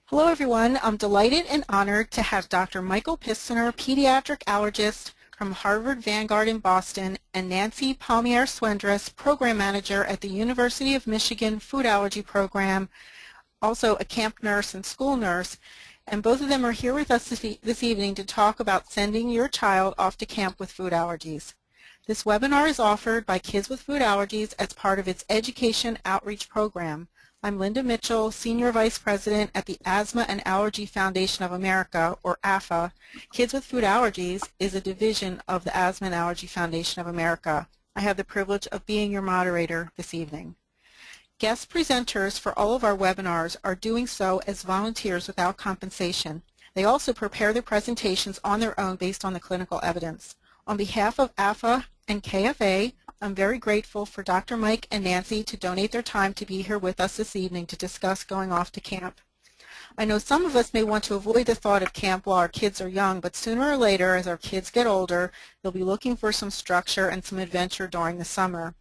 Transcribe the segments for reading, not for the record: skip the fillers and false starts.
Hello everyone, I'm delighted and honored to have Dr. Michael Pistiner, pediatric allergist from Harvard Vanguard in Boston, and Nancy Polmear-Swendris, program manager at the University of Michigan Food Allergy Program, also a camp nurse and school nurse, and both of them are here with us this evening to talk about sending your child off to camp with food allergies. This webinar is offered by Kids with Food Allergies as part of its Education Outreach Program. I'm Linda Mitchell, Senior Vice President at the Asthma and Allergy Foundation of America, or AFA. Kids with Food Allergies is a division of the Asthma and Allergy Foundation of America. I have the privilege of being your moderator this evening. Guest presenters for all of our webinars are doing so as volunteers without compensation. They also prepare their presentations on their own based on the clinical evidence. On behalf of AFA and KFA, I'm very grateful for Dr. Mike and Nancy to donate their time to be here with us this evening to discuss going off to camp. I know some of us may want to avoid the thought of camp while our kids are young, but sooner or later, as our kids get older, they'll be looking for some structure and some adventure during the summer.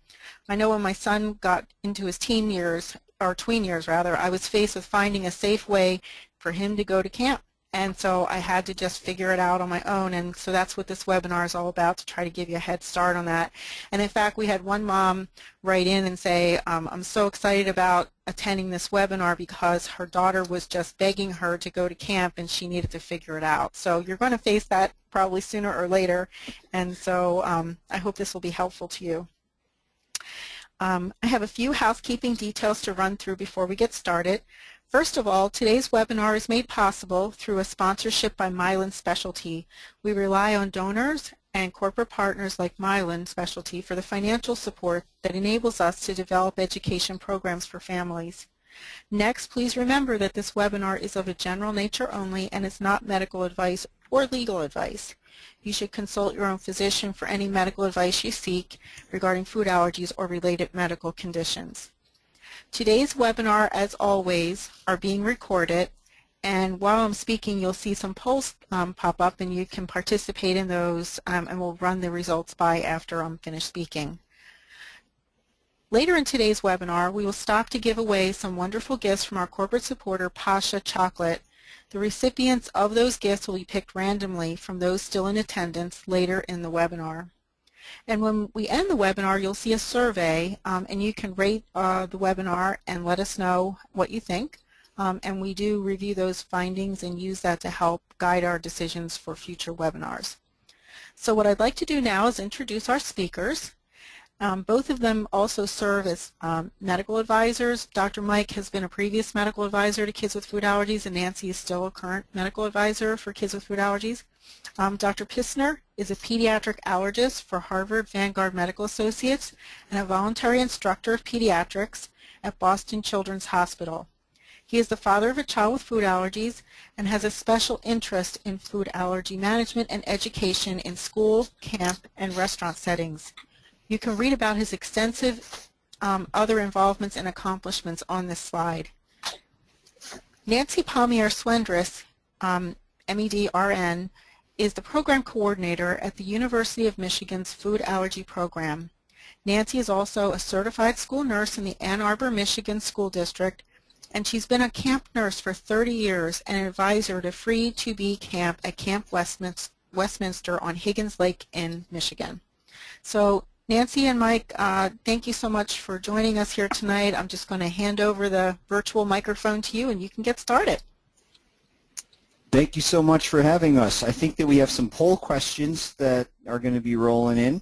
I know when my son got into his teen years, or tween years rather, I was faced with finding a safe way for him to go to camp. And so I had to just figure it out on my own, and so that's what this webinar is all about, to try to give you a head start on that. And in fact, we had one mom write in and say, I'm so excited about attending this webinar because her daughter was just begging her to go to camp and she needed to figure it out. So you're going to face that probably sooner or later, and so I hope this will be helpful to you. I have a few housekeeping details to run through before we get started. First of all, today's webinar is made possible through a sponsorship by Mylan Specialty. We rely on donors and corporate partners like Mylan Specialty for the financial support that enables us to develop education programs for families. Next, please remember that this webinar is of a general nature only and is not medical advice or legal advice. You should consult your own physician for any medical advice you seek regarding food allergies or related medical conditions. Today's webinar, as always, are being recorded, and while I'm speaking you'll see some polls pop up and you can participate in those, and we'll run the results by after I'm finished speaking. Later in today's webinar we will stop to give away some wonderful gifts from our corporate supporter Pasha Chocolate. The recipients of those gifts will be picked randomly from those still in attendance later in the webinar. And when we end the webinar, you'll see a survey, and you can rate the webinar and let us know what you think. And we do review those findings and use that to help guide our decisions for future webinars. So what I'd like to do now is introduce our speakers. Both of them also serve as medical advisors. Dr. Mike has been a previous medical advisor to Kids with Food Allergies, and Nancy is still a current medical advisor for Kids with Food Allergies. Dr. Pistiner is a pediatric allergist for Harvard Vanguard Medical Associates and a voluntary instructor of pediatrics at Boston Children's Hospital. He is the father of a child with food allergies and has a special interest in food allergy management and education in school, camp, and restaurant settings. You can read about his extensive other involvements and accomplishments on this slide. Nancy Polmear-Swendris, MED-RN, is the program coordinator at the University of Michigan's Food Allergy Program. Nancy is also a certified school nurse in the Ann Arbor, Michigan School District, and she's been a camp nurse for 30 years and an advisor to Free to Be Camp at Camp Westminster on Higgins Lake in Michigan. So Nancy and Mike, thank you so much for joining us here tonight. I'm just going to hand over the virtual microphone to you and you can get started. Thank you so much for having us. I think that we have some poll questions that are going to be rolling in,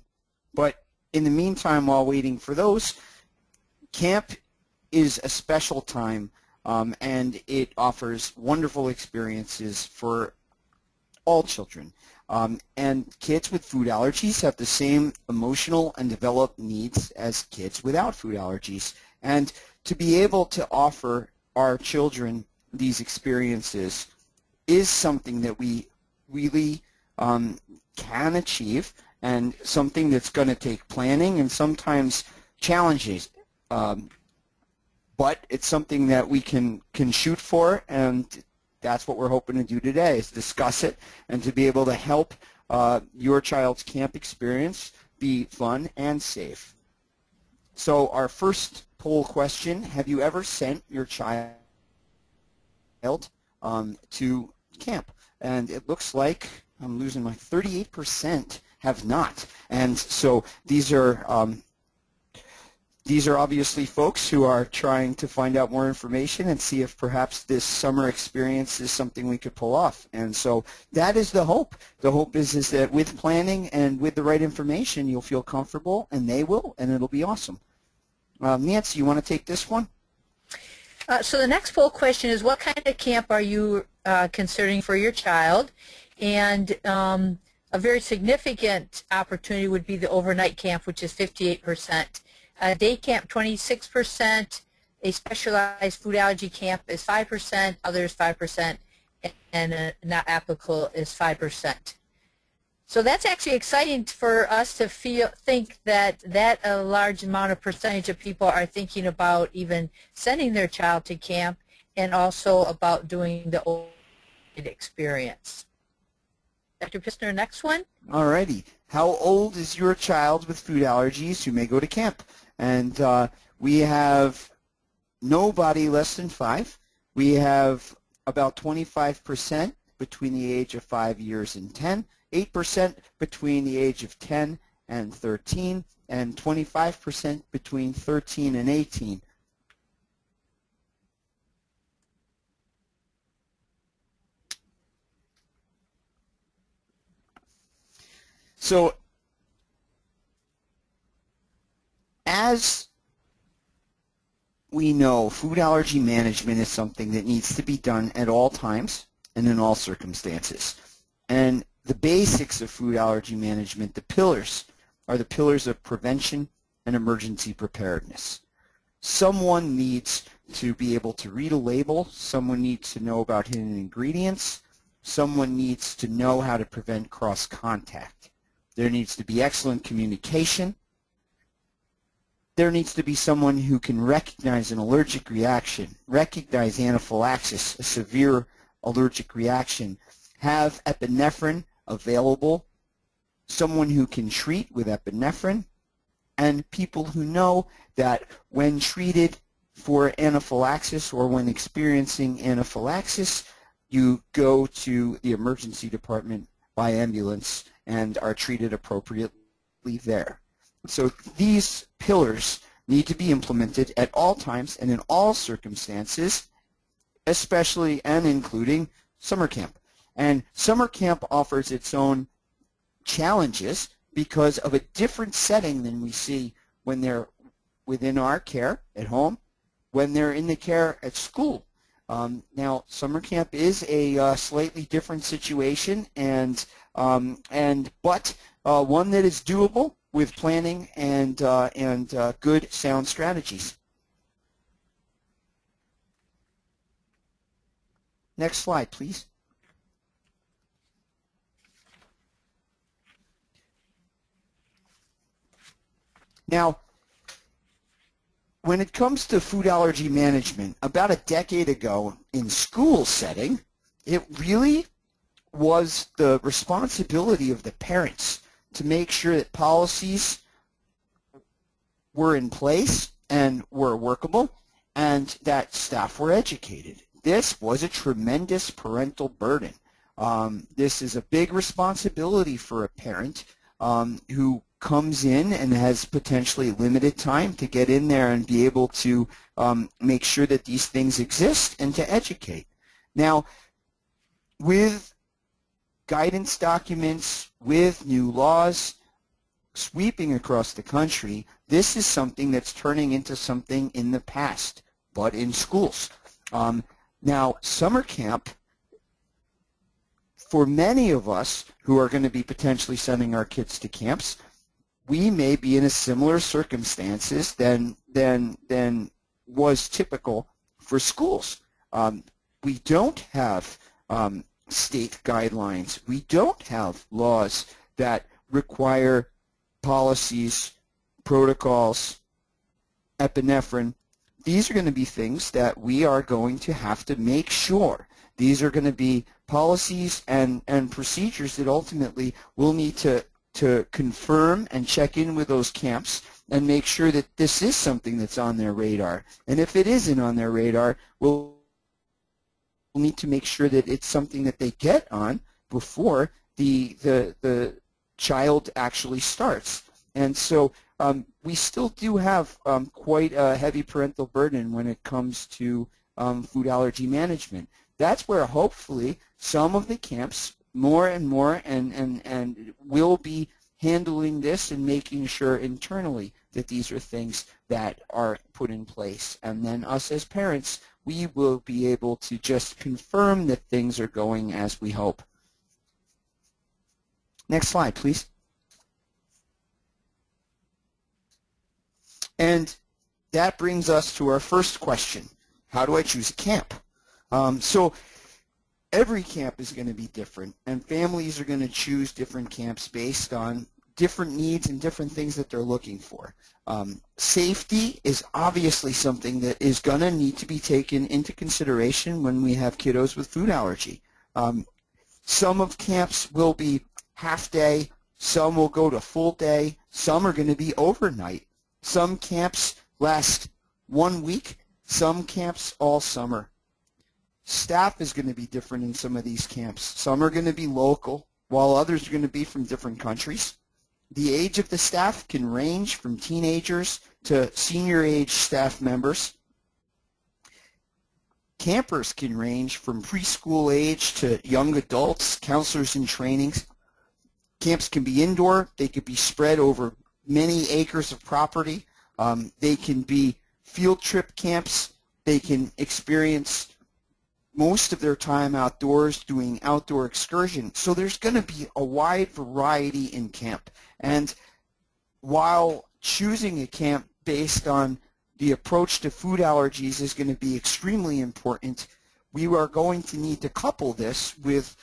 but in the meantime, while waiting for those, camp is a special time and it offers wonderful experiences for all children. And kids with food allergies have the same emotional and developed needs as kids without food allergies. And to be able to offer our children these experiences is something that we really can achieve, and something that's going to take planning and sometimes challenges. But it's something that we can shoot for, and that's what we're hoping to do today, is discuss it and to be able to help your child's camp experience be fun and safe. So our first poll question, have you ever sent your child to camp. And it looks like I'm losing my 38% have not. And so these are obviously folks who are trying to find out more information and see if perhaps this summer experience is something we could pull off. And so that is the hope. The hope is that with planning and with the right information, you'll feel comfortable, and they will, and it'll be awesome. Nancy, you want to take this one? So the next poll question is, what kind of camp are you considering for your child? And a very significant opportunity would be the overnight camp, which is 58%. Day camp, 26%. A specialized food allergy camp is 5%. Others, 5%. And not applicable is 5%. So that's actually exciting for us to think that a large amount of percentage of people are thinking about even sending their child to camp, and also about doing the overnight experience. Dr. Pistiner, next one. All righty. How old is your child with food allergies who may go to camp? And we have nobody less than 5. We have about 25% between the age of 5 years and 10, 8% between the age of 10 and 13, and 25% between 13 and 18. So as we know, food allergy management is something that needs to be done at all times and in all circumstances. And the basics of food allergy management, the pillars, are the pillars of prevention and emergency preparedness. Someone needs to be able to read a label. Someone needs to know about hidden ingredients. Someone needs to know how to prevent cross-contact. There needs to be excellent communication. There needs to be someone who can recognize an allergic reaction, recognize anaphylaxis, a severe allergic reaction, have epinephrine available, someone who can treat with epinephrine, and people who know that when treated for anaphylaxis or when experiencing anaphylaxis, you go to the emergency department by ambulance and are treated appropriately there. So these pillars need to be implemented at all times and in all circumstances, especially and including summer camp. And summer camp offers its own challenges because of a different setting than we see when they're within our care at home, when they're in the care at school. Now, summer camp is a slightly different situation, but one that is doable with planning and good, sound strategies. Next slide, please. Now, when it comes to food allergy management, about a decade ago in school setting, it really was the responsibility of the parents to make sure that policies were in place and were workable and that staff were educated. This was a tremendous parental burden. This is a big responsibility for a parent who comes in and has potentially limited time to get in there and be able to make sure that these things exist and to educate. Now, with guidance documents, with new laws sweeping across the country, this is something that's turning into something in the past, but in schools. Now, summer camp, for many of us who are going to be potentially sending our kids to camps, we may be in a similar circumstances than was typical for schools. We don't have state guidelines. We don't have laws that require policies, protocols, epinephrine. These are going to be things that we are going to have to make sure. These are going to be policies and procedures that ultimately we'll need to confirm and check in with those camps and make sure that this is something that's on their radar. And if it isn't on their radar, we'll need to make sure that it's something that they get on before the child actually starts. And so we still do have quite a heavy parental burden when it comes to food allergy management. That's where hopefully some of the camps more and more and will be handling this and making sure internally that these are things that are put in place. And then us as parents, we will be able to just confirm that things are going as we hope. Next slide, please. And that brings us to our first question. How do I choose a camp? So every camp is going to be different, and families are going to choose different camps based on different needs and different things that they're looking for. Safety is obviously something that is going to need to be taken into consideration when we have kiddos with food allergy. Some of camps will be half day, some will go to full day, some are going to be overnight. Some camps last 1 week, some camps all summer. Staff is going to be different in some of these camps. Some are going to be local, while others are going to be from different countries. The age of the staff can range from teenagers to senior age staff members. Campers can range from preschool age to young adults, counselors in trainings. Camps can be indoor. They could be spread over many acres of property. They can be field trip camps. They can experience most of their time outdoors doing outdoor excursions. So there's going to be a wide variety in camp. And while choosing a camp based on the approach to food allergies is going to be extremely important, we are going to need to couple this with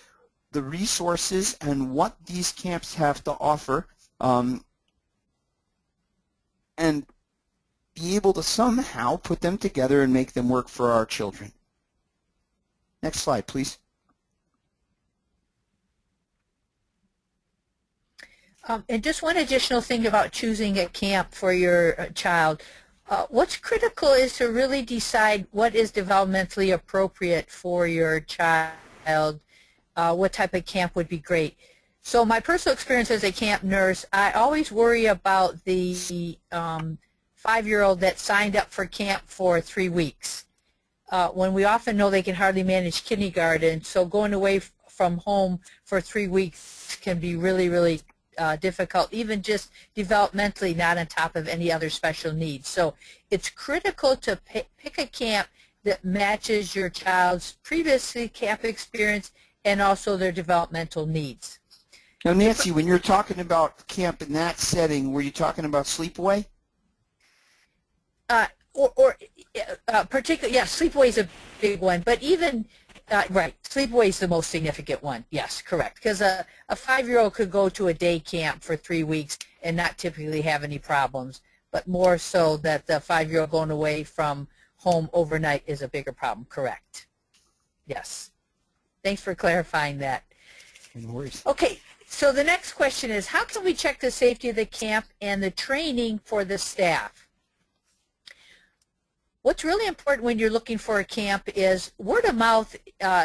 the resources and what these camps have to offer, and be able to somehow put them together and make them work for our children. Next slide, please. And just one additional thing about choosing a camp for your child. What's critical is to really decide what is developmentally appropriate for your child, what type of camp would be great. So my personal experience as a camp nurse, I always worry about the 5-year-old that signed up for camp for 3 weeks, when we often know they can hardly manage kindergarten. So going away from home for 3 weeks can be really, really difficult, even just developmentally, not on top of any other special needs. So it's critical to pick a camp that matches your child's previous camp experience and also their developmental needs. Now, Nancy, when you're talking about camp in that setting, were you talking about sleepaway? Particularly, yeah, sleepaway is a big one, but even, right, sleepaway is the most significant one, yes, correct, because a 5-year-old could go to a day camp for 3 weeks and not typically have any problems, but more so that the 5-year-old going away from home overnight is a bigger problem, correct, yes. Thanks for clarifying that. No worries. Okay, so the next question is, how can we check the safety of the camp and the training for the staff? What's really important when you're looking for a camp is word of mouth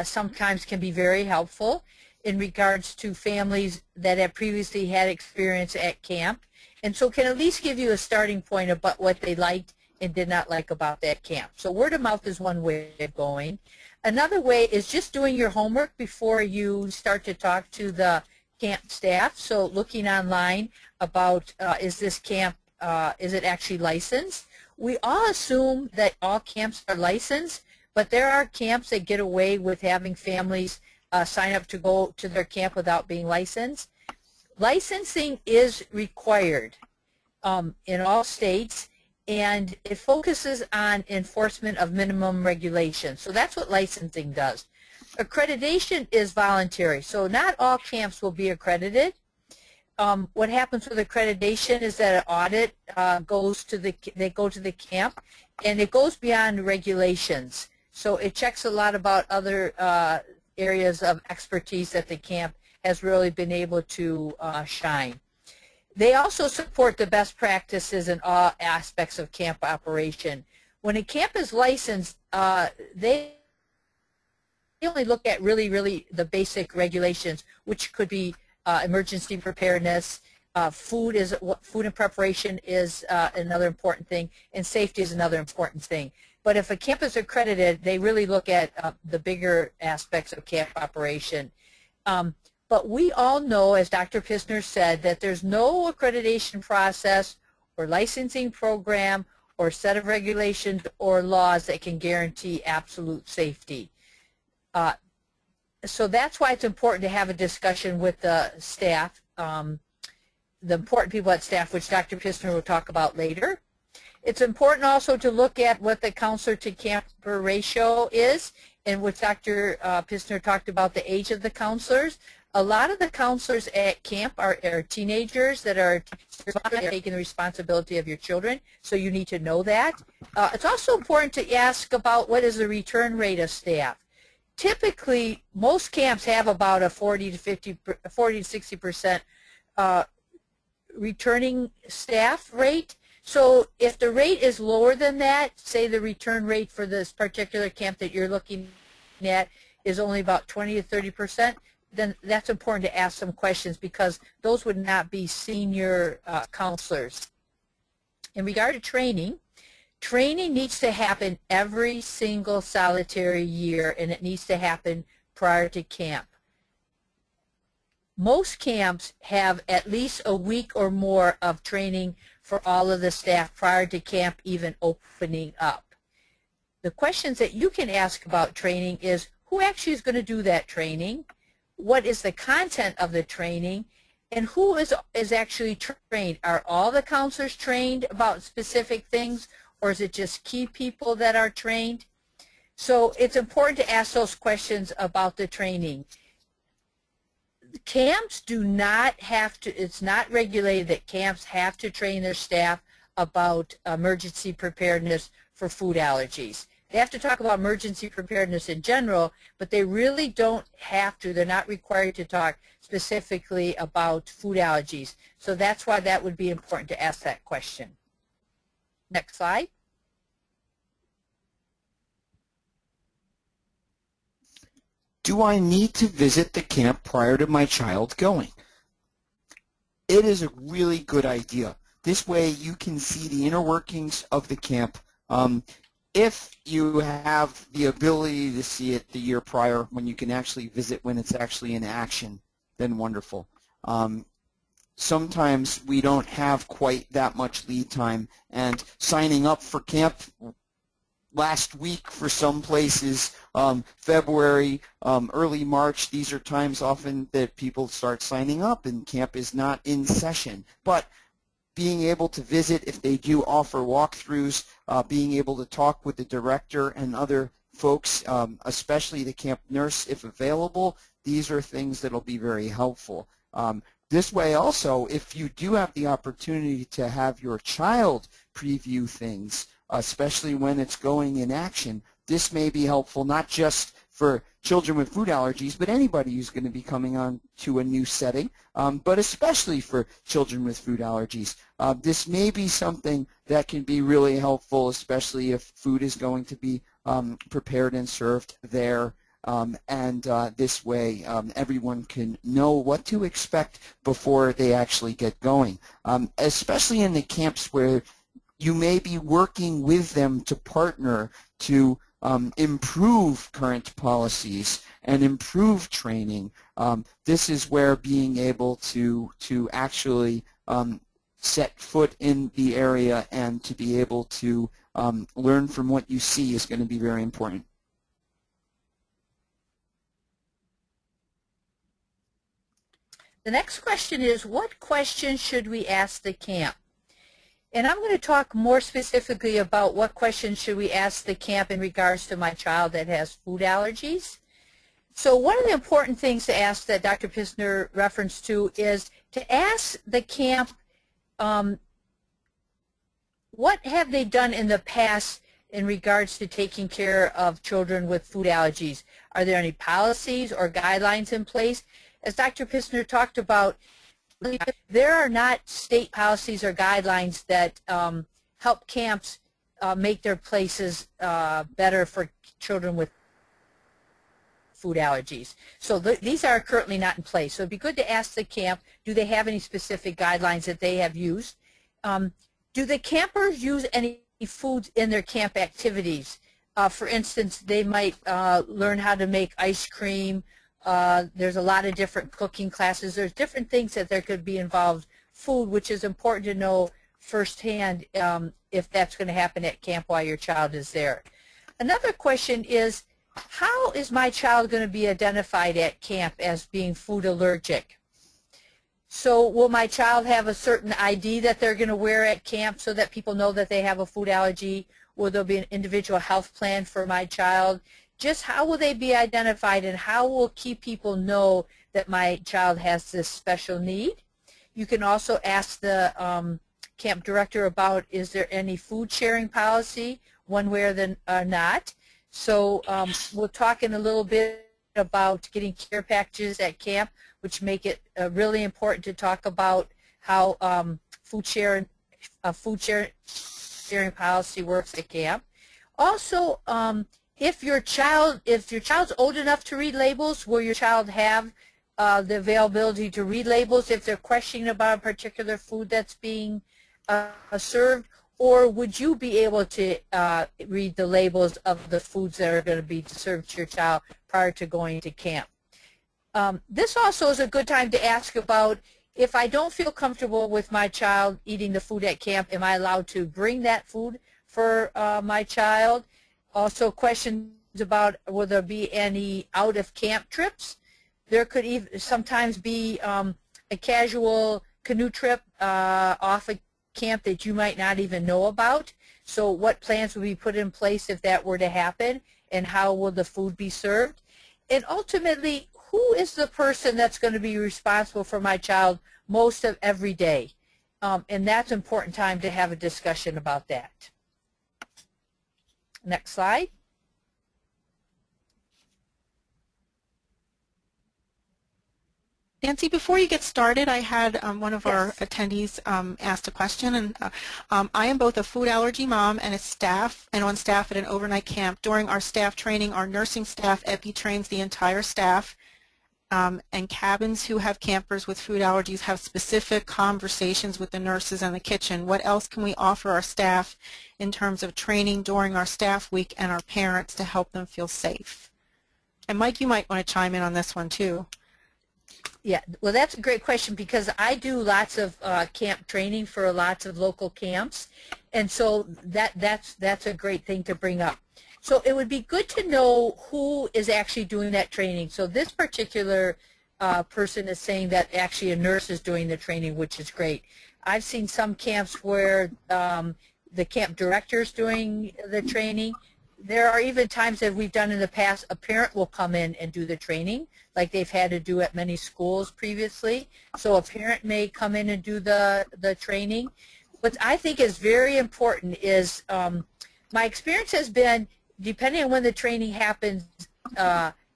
sometimes can be very helpful in regards to families that have previously had experience at camp, and so can at least give you a starting point about what they liked and did not like about that camp. So word of mouth is one way of going. Another way is just doing your homework before you start to talk to the camp staff. So looking online about is this camp, is it actually licensed? We all assume that all camps are licensed, but there are camps that get away with having families sign up to go to their camp without being licensed. Licensing is required in all states, and it focuses on enforcement of minimum regulations. So that's what licensing does. Accreditation is voluntary, so not all camps will be accredited. What happens with accreditation is that an audit they go to the camp, and it goes beyond regulations. So it checks a lot about other areas of expertise that the camp has really been able to shine. They also support the best practices in all aspects of camp operation. When a camp is licensed, they only look at really the basic regulations, which could be emergency preparedness, food and preparation is another important thing, and safety is another important thing. But if a camp is accredited, they really look at the bigger aspects of camp operation. But we all know, as Dr. Pistiner said, that there's no accreditation process or licensing program or set of regulations or laws that can guarantee absolute safety. So that's why it's important to have a discussion with the staff, the important people at staff, which Dr. Pistiner will talk about later. It's important also to look at what the counselor to camper ratio is, and which Dr. Pistiner talked about the age of the counselors. A lot of the counselors at camp are teenagers that are taking the responsibility of your children, so you need to know that. It's also important to ask about what is the return rate of staff. Typically, most camps have about a 40 to 60% returning staff rate. So if the rate is lower than that, say the return rate for this particular camp that you're looking at is only about 20 to 30%, then that's important to ask some questions, because those would not be senior counselors. In regard to training, training needs to happen every single solitary year, and it needs to happen prior to camp. Most camps have at least a week or more of training for all of the staff prior to camp even opening up. The questions that you can ask about training is, who actually is going to do that training? What is the content of the training? And who is actually trained? Are all the counselors trained about specific things, or is it just key people that are trained? So it's important to ask those questions about the training. Camps do not have to, it's not regulated that camps have to train their staff about emergency preparedness for food allergies. They have to talk about emergency preparedness in general, but they really don't have to. They're not required to talk specifically about food allergies. So that's why that would be important to ask that question. Next slide. Do I need to visit the camp prior to my child going? It is a really good idea. This way you can see the inner workings of the camp. If you have the ability to see it the year prior, when you can actually visit when it's actually in action, then wonderful. Sometimes we don't have quite that much lead time, and signing up for camp last week for some places, February, early March, these are times often that people start signing up and camp is not in session. But being able to visit, if they do offer walkthroughs, being able to talk with the director and other folks, especially the camp nurse if available, these are things that will be very helpful. This way also, if you do have the opportunity to have your child preview things, especially when it's going in action, this may be helpful not just for children with food allergies, but anybody who's going to be coming on to a new setting, but especially for children with food allergies. This may be something that can be really helpful, especially if food is going to be prepared and served there. This way everyone can know what to expect before they actually get going, especially in the camps where you may be working with them to partner to improve current policies and improve training. This is where being able to actually set foot in the area and to be able to learn from what you see is going to be very important. The next question is, what questions should we ask the camp? And I'm going to talk more specifically about what questions should we ask the camp in regards to my child that has food allergies. So one of the important things to ask that Dr. Pistiner referenced to is to ask the camp, what have they done in the past in regards to taking care of children with food allergies? Are there any policies or guidelines in place? As Dr. Pistiner talked about, there are not state policies or guidelines that help camps make their places better for children with food allergies. So these are currently not in place. So it'd be good to ask the camp, do they have any specific guidelines that they have used? Do the campers use any foods in their camp activities? For instance, they might learn how to make ice cream. There's a lot of different cooking classes. There's different things that there could be involved food, which is important to know firsthand if that's going to happen at camp while your child is there. Another question is, how is my child going to be identified at camp as being food allergic? So will my child have a certain ID that they're going to wear at camp so that people know that they have a food allergy? Will there be an individual health plan for my child? Just how will they be identified, and how will key people know that my child has this special need? You can also ask the camp director about, is there any food sharing policy, one way or not. So we'll talk in a little bit about getting care packages at camp, which make it really important to talk about how food sharing policy works at camp. Also, if your child's old enough to read labels, will your child have the availability to read labels if they're questioning about a particular food that's being served? Or would you be able to read the labels of the foods that are going to be served to your child prior to going to camp? This also is a good time to ask about, if I don't feel comfortable with my child eating the food at camp, am I allowed to bring that food for my child? Also questions about, will there be any out-of-camp trips? There could even sometimes be a casual canoe trip off a camp that you might not even know about. So what plans will be put in place if that were to happen, and how will the food be served? And ultimately, who is the person that's going to be responsible for my child most of every day? And that's an important time to have a discussion about that. Next slide. Nancy, before you get started, I had one of our attendees asked a question, and I am both a food allergy mom and on staff at an overnight camp. During our staff training, our nursing staff trains the entire staff, and cabins who have campers with food allergies have specific conversations with the nurses in the kitchen. What else can we offer our staff in terms of training during our staff week and our parents to help them feel safe? And Mike, you might want to chime in on this one too. Yeah, well, that's a great question, because I do lots of camp training for lots of local camps, and so that's a great thing to bring up. So it would be good to know who is actually doing that training. So this particular person is saying that actually a nurse is doing the training, which is great. I've seen some camps where the camp director is doing the training. There are even times that we've done in the past, a parent will come in and do the training, like they've had to do at many schools previously. So a parent may come in and do the training. What I think is very important is, my experience has been, depending on when the training happens,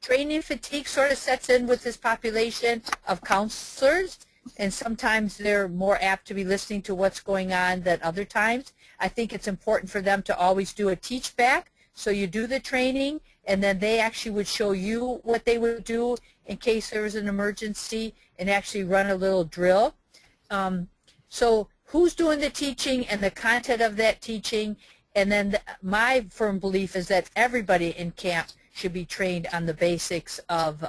training fatigue sort of sets in with this population of counselors, and sometimes they're more apt to be listening to what's going on than other times. I think it's important for them to always do a teach back. So you do the training, and then they actually would show you what they would do in case there was an emergency, and actually run a little drill. So who's doing the teaching and the content of that teaching? And then my firm belief is that everybody in camp should be trained on the basics of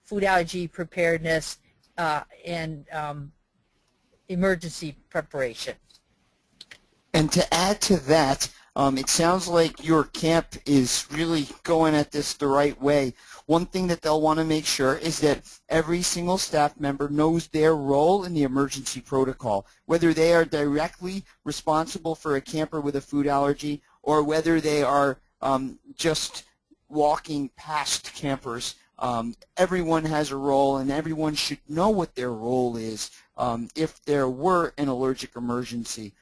food allergy preparedness and emergency preparation. And to add to that, it sounds like your camp is really going at this the right way. One thing that they'll want to make sure is that every single staff member knows their role in the emergency protocol, whether they are directly responsible for a camper with a food allergy or whether they are just walking past campers. Everyone has a role, and everyone should know what their role is if there were an allergic emergency.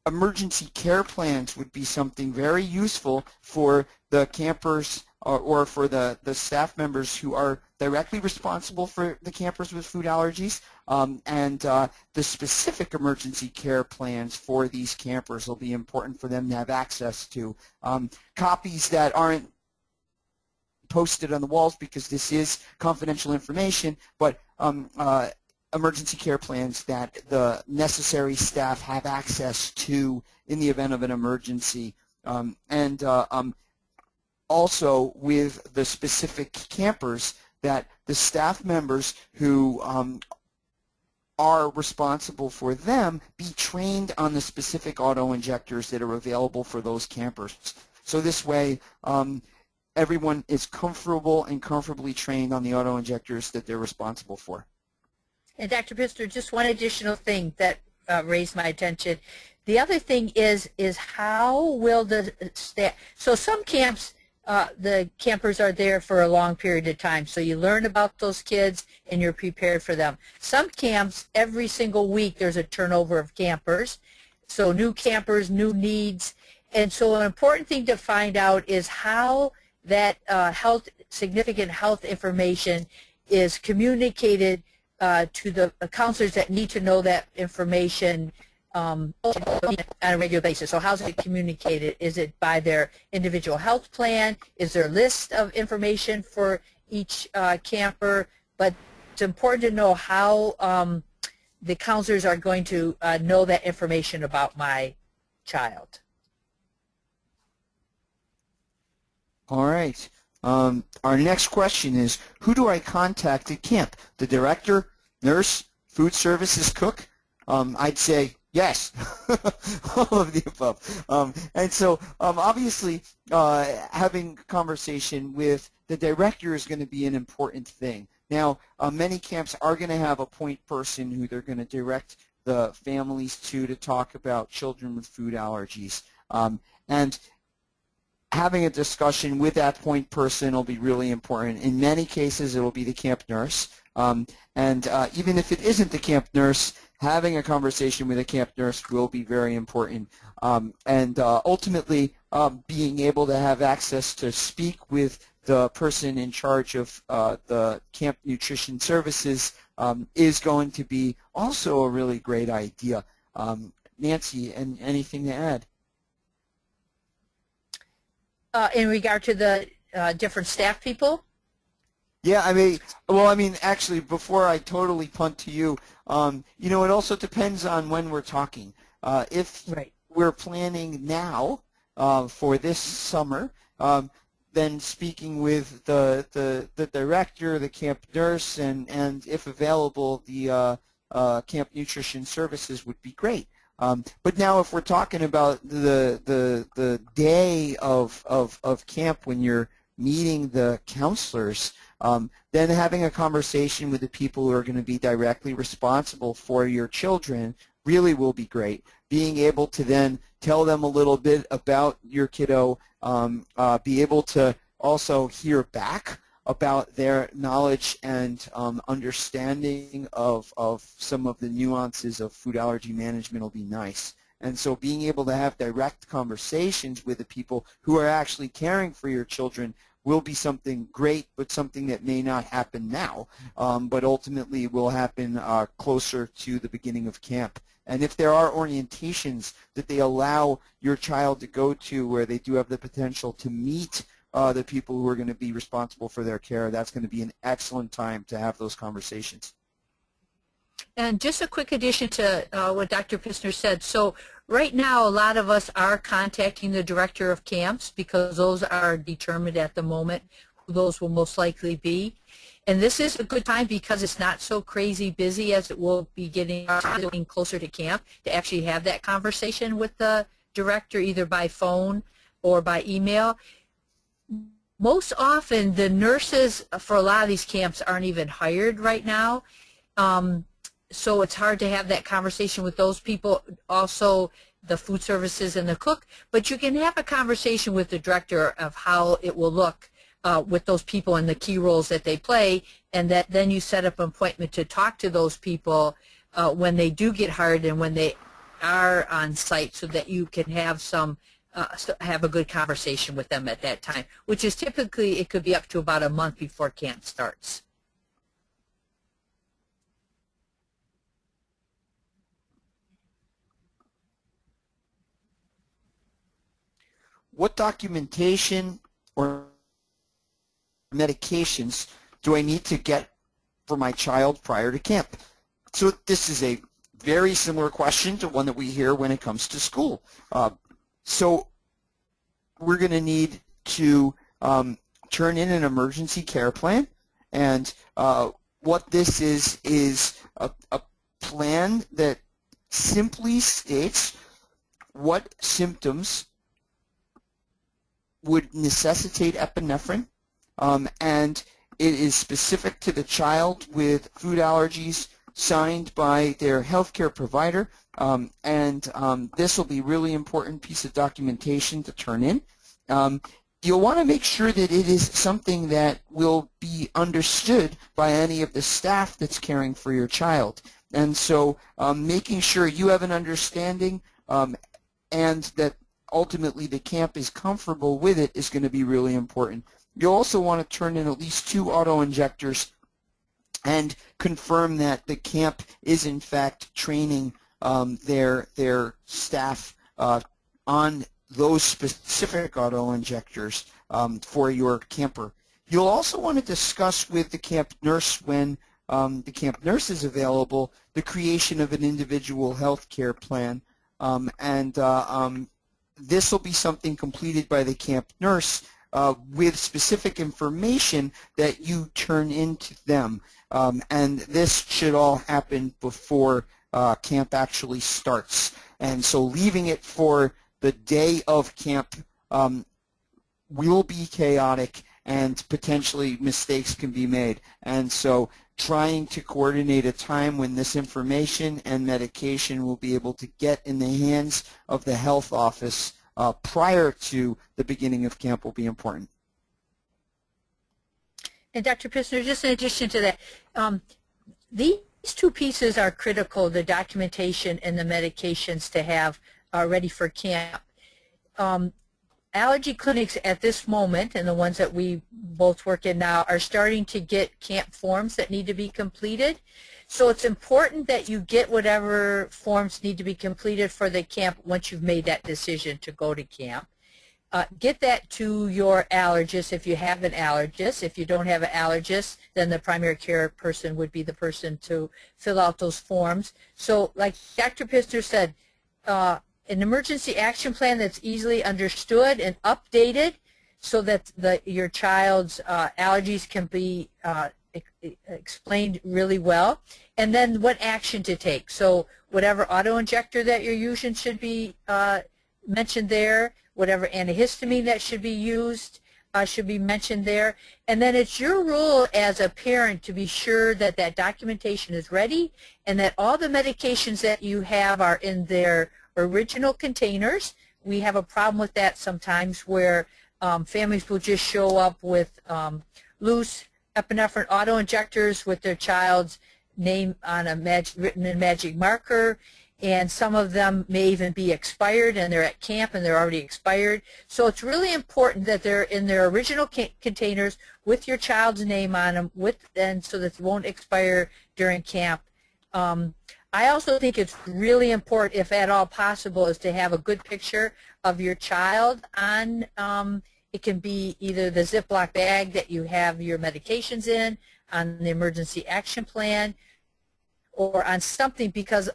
Emergency care plans would be something very useful for the campers or for the staff members who are directly responsible for the campers with food allergies, and the specific emergency care plans for these campers will be important for them to have access to. Copies that aren't posted on the walls because this is confidential information, but emergency care plans that the necessary staff have access to in the event of an emergency. Also with the specific campers, that the staff members who are responsible for them be trained on the specific auto-injectors that are available for those campers. So this way, everyone is comfortable and comfortably trained on the auto-injectors that they're responsible for. And Dr. Pistiner, just one additional thing that raised my attention. The other thing is how will the staff, so some camps, the campers are there for a long period of time, so you learn about those kids and you're prepared for them. Some camps, every single week there's a turnover of campers, so new campers, new needs, and so an important thing to find out is how that significant health information is communicated to the counselors that need to know that information on a regular basis. So how's it communicated? Is it by their individual health plan? Is there a list of information for each camper? But it's important to know how the counselors are going to know that information about my child. All right. Our next question is, who do I contact at camp? The director, nurse, food services, cook? I'd say yes, all of the above. And so obviously having a conversation with the director is going to be an important thing. Now, many camps are going to have a point person who they're going to direct the families to talk about children with food allergies. And having a discussion with that point person will be really important. In many cases, it will be the camp nurse. Even if it isn't the camp nurse, having a conversation with a camp nurse will be very important. Ultimately, being able to have access to speak with the person in charge of the camp nutrition services is going to be also a really great idea. Nancy, anything to add? In regard to the different staff people? Yeah, actually, before I totally punt to you, it also depends on when we're talking. If we're planning now for this summer, then speaking with the director, the camp nurse, and if available, the camp nutrition services would be great. But now if we're talking about the day of camp when you're meeting the counselors, then having a conversation with the people who are going to be directly responsible for your children really will be great. Being able to then tell them a little bit about your kiddo, be able to also hear back about their knowledge and understanding of some of the nuances of food allergy management will be nice. And so being able to have direct conversations with the people who are actually caring for your children will be something great, but something that may not happen now, but ultimately will happen closer to the beginning of camp. And if there are orientations that they allow your child to go to where they do have the potential to meet the people who are going to be responsible for their care, that's going to be an excellent time to have those conversations. And just a quick addition to what Dr. Pistiner said. So right now, a lot of us are contacting the director of camps because those are determined at the moment who those will most likely be. And this is a good time because it's not so crazy busy as it will be getting closer to camp to actually have that conversation with the director either by phone or by email. Most often, the nurses for a lot of these camps aren't even hired right now. So it's hard to have that conversation with those people, also the food services and the cook, but you can have a conversation with the director of how it will look with those people and the key roles that they play, and that then you set up an appointment to talk to those people when they do get hired and when they are on site so that you can have have a good conversation with them at that time, which is typically, it could be up to about a month before camp starts. What documentation or medications do I need to get for my child prior to camp? So this is a very similar question to one that we hear when it comes to school. So we're going to need to turn in an emergency care plan, and what this is a plan that simply states what symptoms would necessitate epinephrine, and it is specific to the child with food allergies, signed by their healthcare provider, and this will be a really important piece of documentation to turn in. You'll want to make sure that it is something that will be understood by any of the staff that's caring for your child. And so making sure you have an understanding and that ultimately the camp is comfortable with it is going to be really important. You'll also want to turn in at least 2 auto-injectors and confirm that the camp is in fact training their staff on those specific auto-injectors for your camper. You'll also want to discuss with the camp nurse, when the camp nurse is available, the creation of an individual health care plan, and this will be something completed by the camp nurse with specific information that you turn into them. And this should all happen before camp actually starts. And so leaving it for the day of camp will be chaotic, and potentially mistakes can be made. And so trying to coordinate a time when this information and medication will be able to get in the hands of the health office prior to the beginning of camp will be important. And Dr. Pistiner, just in addition to that, these 2 pieces are critical, the documentation and the medications to have ready for camp. Allergy clinics at this moment, and the ones that we both work in now, are starting to get camp forms that need to be completed. So it's important that you get whatever forms need to be completed for the camp once you've made that decision to go to camp. Get that to your allergist if you have an allergist. If you don't have an allergist, then the primary care person would be the person to fill out those forms. So like Dr. Pistiner said, an emergency action plan that's easily understood and updated so that your child's allergies can be explained really well, and then what action to take. So whatever auto-injector that you're using should be mentioned there, whatever antihistamine that should be used should be mentioned there, and then it's your role as a parent to be sure that that documentation is ready and that all the medications that you have are in their original containers. We have a problem with that sometimes, where families will just show up with loose epinephrine auto-injectors with their child's name on written in magic marker, and some of them may even be expired, and they're at camp and they're already expired. So it's really important that they're in their original containers with your child's name on them, and so that they won't expire during camp. I also think it's really important, if at all possible, is to have a good picture of your child on, it can be either the Ziploc bag that you have your medications in, on the emergency action plan, or on something, because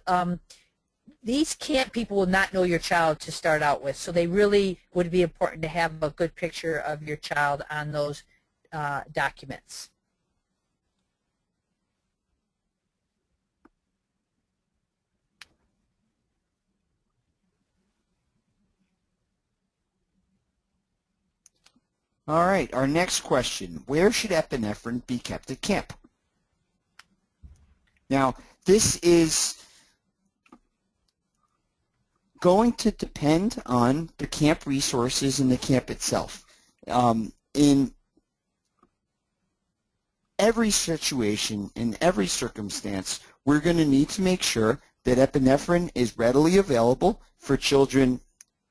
these camp people will not know your child to start out with, so they really would be important to have a good picture of your child on those documents. All right, our next question: where should epinephrine be kept at camp? Now, this is going to depend on the camp resources and the camp itself. In every situation, in every circumstance, we're going to need to make sure that epinephrine is readily available for children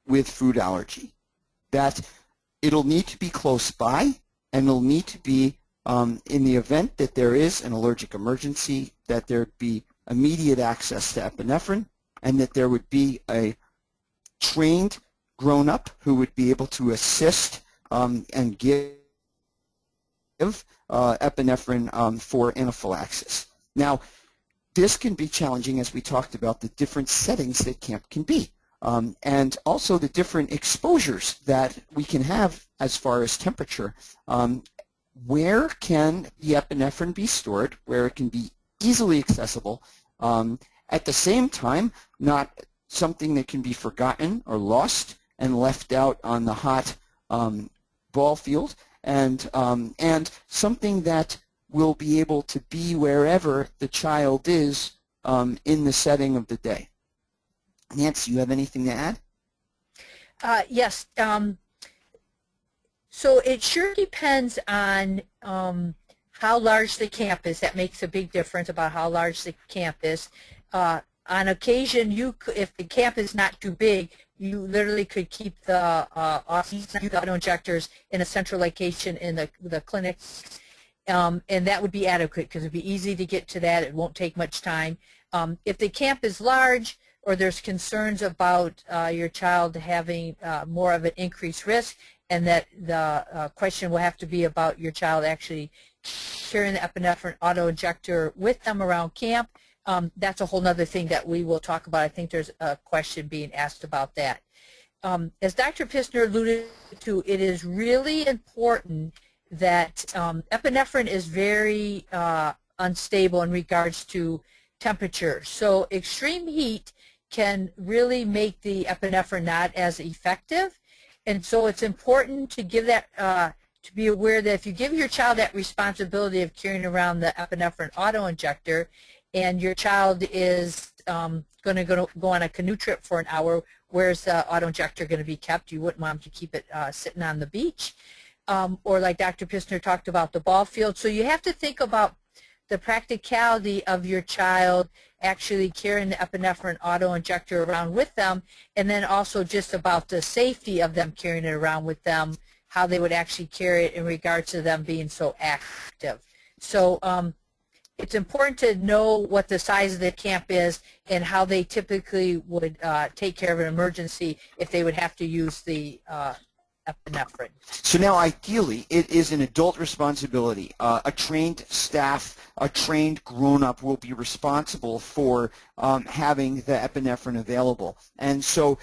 with food allergy. That it'll need to be close by, and it'll need to be, in the event that there is an allergic emergency, that there be immediate access to epinephrine, and that there would be a trained grown-up who would be able to assist and give epinephrine for anaphylaxis. Now, this can be challenging, as we talked about, the different settings that camp can be, and also the different exposures that we can have as far as temperature. Where can the epinephrine be stored, where it can be easily accessible, at the same time not something that can be forgotten or lost and left out on the hot ball field, and something that will be able to be wherever the child is in the setting of the day. Nancy, you have anything to add? Yes. So it sure depends on how large the camp is. That makes a big difference about how large the camp is. On occasion, if the camp is not too big, you literally could keep the auto-injectors in a central location in the clinic, and that would be adequate because it would be easy to get to that. It won't take much time. If the camp is large, or there's concerns about your child having more of an increased risk, and that the question will have to be about your child actually carrying the epinephrine auto-injector with them around camp, that's a whole other thing that we will talk about. I think there's a question being asked about that. As Dr. Pistiner alluded to, it is really important that epinephrine is very unstable in regards to temperature. So extreme heat can really make the epinephrine not as effective. And so it's important to give that, to be aware that if you give your child that responsibility of carrying around the epinephrine auto-injector, and your child is going to go on a canoe trip for an hour, where's the auto-injector going to be kept? You wouldn't want them to keep it sitting on the beach. Or like Dr. Pistiner talked about, the ball field. So you have to think about the practicality of your child actually carrying the epinephrine auto-injector around with them, and then also just about the safety of them carrying it around with them, how they would actually carry it in regards to them being so active. So it's important to know what the size of the camp is and how they typically would take care of an emergency if they would have to use the epinephrine. So now, ideally, it is an adult responsibility. A trained staff, a trained grown-up will be responsible for having the epinephrine available. And so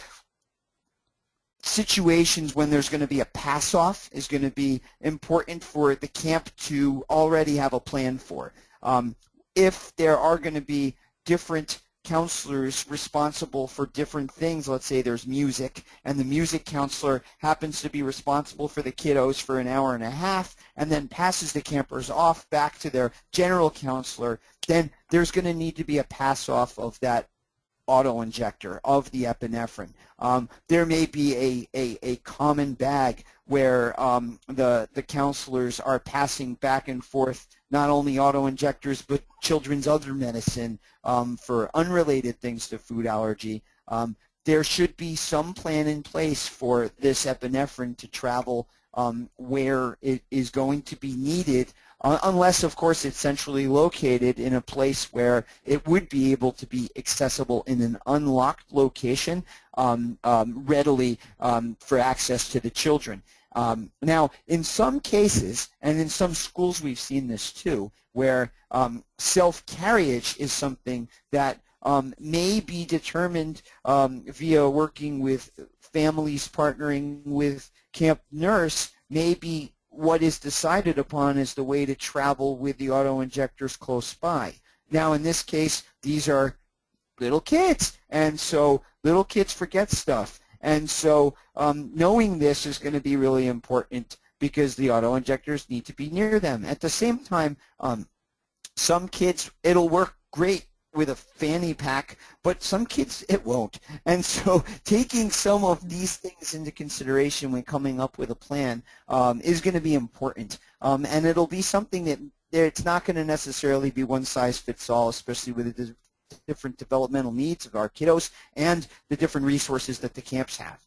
situations when there's going to be a pass-off is going to be important for the camp to already have a plan for. If there are going to be different counselors responsible for different things, let's say there's music, and the music counselor happens to be responsible for the kiddos for an hour and a half, and then passes the campers off back to their general counselor, then there's going to need to be a pass-off of that auto-injector of the epinephrine. There may be a common bag where the counselors are passing back and forth not only auto-injectors but children's other medicine for unrelated things to food allergy. There should be some plan in place for this epinephrine to travel where it is going to be needed, unless, of course, it's centrally located in a place where it would be able to be accessible in an unlocked location readily for access to the children. Now, in some cases, and in some schools we've seen this too, where self-carriage is something that may be determined via working with families partnering with camp nurse, may be what is decided upon as the way to travel with the auto-injectors close by. Now, in this case, these are little kids, and so little kids forget stuff. And so knowing this is going to be really important because the auto-injectors need to be near them. At the same time, some kids, it'll work great with a fanny pack, but some kids it won't. And so taking some of these things into consideration when coming up with a plan is going to be important. And it'll be something that it's not going to necessarily be one size fits all, especially with the different developmental needs of our kiddos and the different resources that the camps have.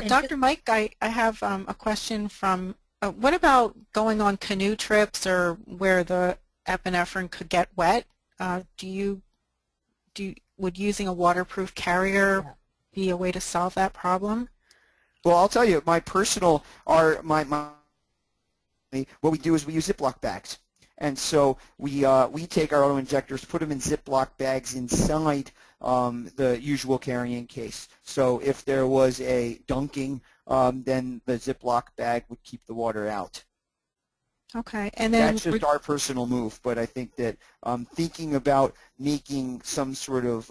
Dr. Mike, I have a question from, what about going on canoe trips or where the epinephrine could get wet? Would using a waterproof carrier be a way to solve that problem? Well, I'll tell you, my personal, my what we do is we use Ziploc bags. And so we take our auto-injectors, put them in Ziploc bags inside the usual carrying case. So if there was a dunking, then the Ziploc bag would keep the water out. Okay, and then that's just our personal move, but I think that thinking about making some sort of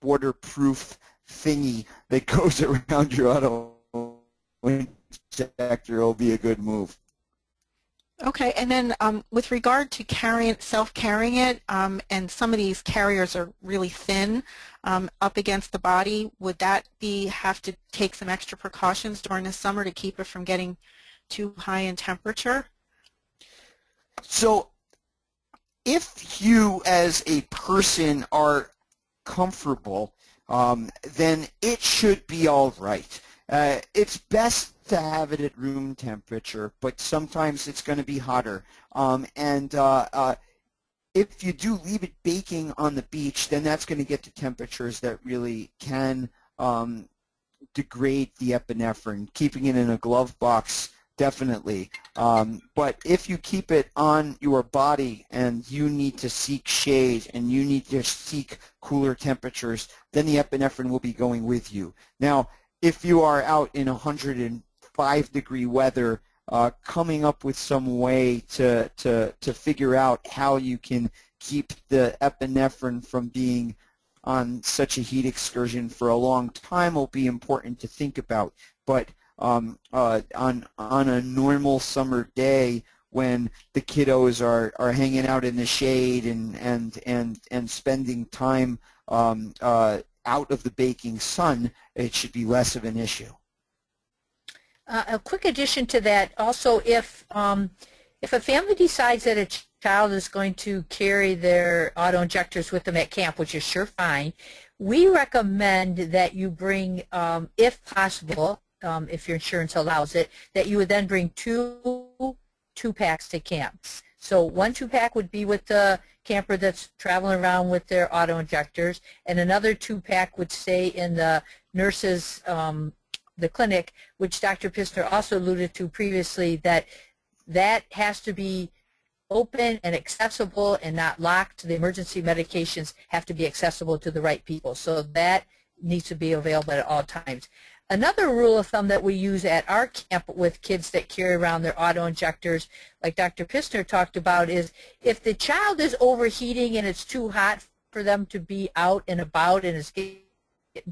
waterproof thingy that goes around your auto-injector will be a good move. Okay, and then with regard to self-carrying it, and some of these carriers are really thin up against the body, would that have to take some extra precautions during the summer to keep it from getting too high in temperature? So if you as a person are comfortable, then it should be all right. It's best to have it at room temperature, but sometimes it's going to be hotter. If you do leave it baking on the beach, then that's going to get to temperatures that really can degrade the epinephrine. Keeping it in a glove box, definitely. But if you keep it on your body and you need to seek shade and you need to seek cooler temperatures, then the epinephrine will be going with you. Now, if you are out in 105-degree weather, coming up with some way to figure out how you can keep the epinephrine from being on such a heat excursion for a long time will be important to think about. But on a normal summer day when the kiddos are hanging out in the shade and spending time out of the baking sun, it should be less of an issue. A quick addition to that, also, if a family decides that a child is going to carry their auto-injectors with them at camp, which is sure fine, we recommend that you bring, if possible, if your insurance allows it, that you would then bring two packs to camp. So one 2-pack would be with the camper that's traveling around with their auto-injectors, and another 2-pack would stay in the nurse's the clinic, which Dr. Pistiner also alluded to previously, that has to be open and accessible and not locked. The emergency medications have to be accessible to the right people, so that needs to be available at all times. Another rule of thumb that we use at our camp with kids that carry around their auto-injectors, like Dr. Pistiner talked about, is if the child is overheating and it's too hot for them to be out and about and it's getting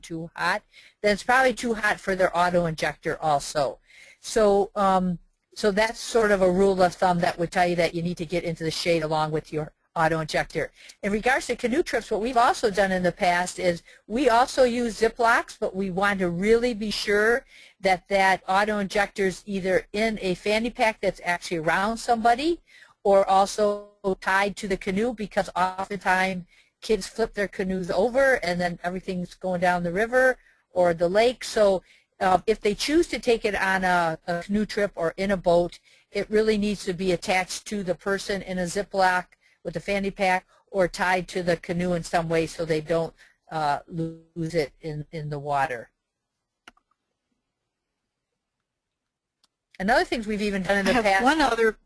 too hot, then it's probably too hot for their auto-injector also. So, so that's sort of a rule of thumb that would tell you that you need to get into the shade along with your auto-injector. In regards to canoe trips, what we've also done in the past is we also use Ziplocs, but we want to really be sure that that auto-injector is either in a fanny pack that's actually around somebody or also tied to the canoe, because oftentimes kids flip their canoes over and then everything's going down the river or the lake. So if they choose to take it on a canoe trip or in a boat, it really needs to be attached to the person in a Ziploc with a fanny pack or tied to the canoe in some way so they don't lose it in the water. Another thing we've even done in the past. One other.